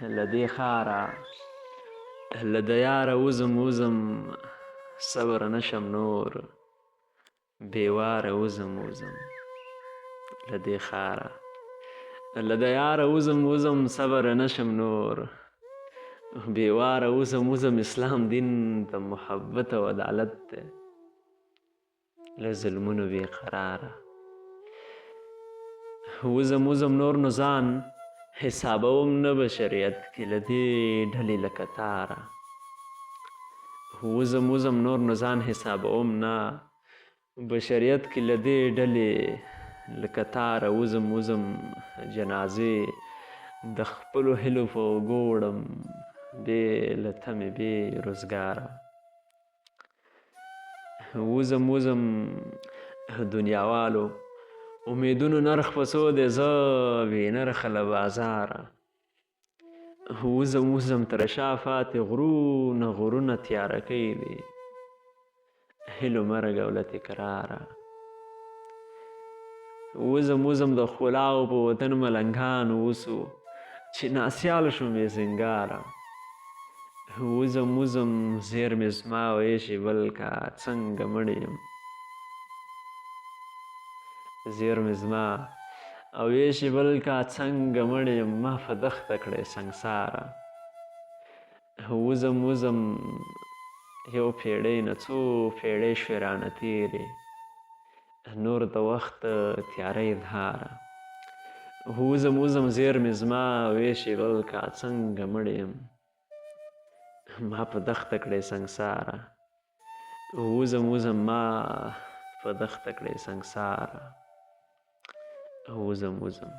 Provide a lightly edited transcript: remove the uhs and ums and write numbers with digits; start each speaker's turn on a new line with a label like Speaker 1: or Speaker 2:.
Speaker 1: له دې ښاره له د یاره وزم وزم صبر نشم نور بېواره وزم وزم له دې ښاره له د یاره وزم وزم صبر نشم نور بېواره وزم وزم اسلام دین د محبت او عدالت دی له ظلمونو بې قراره وزم وزم نور نو ځان حسابوم نه بشریت کې له دې ډلې له کتاره وزم وزم نور نو ځان حسابوم نه بشریت کې له دې ډلې له کتاره وزم وزم جنازې د خپلو هیلو په اوږو وړم بې له تمې بې روزګاره وزم وزم دنیاوالو امیدونو نرخ په څو دی زه بې نرخه له بازاره وزم وزم تر شا پاتې غرونه غرونه تیاره کوي دي هیلو مرګ او له تکراره وزم وزم د ښکلاو په وطن ملنګان اوسو چې ناسیال شو مې سینګاره وزم وزم زیرمې زما ویشي بل کا څنګه مړ یم زیرمې زما او ویشي بل کا څنګه مړ یم ما په دښته کړی سنګساره وزم وزم یو پیړۍ نه څو پیړۍ شوې رانه تېرې نور د وخت تیارۍ دهاره وزم وزم زیرمې زما ویشي بل کا څنګه مړ یم ما په دښته کړی سنګساره وزم وزم ما په دښته کړی سنګساره وزم وزم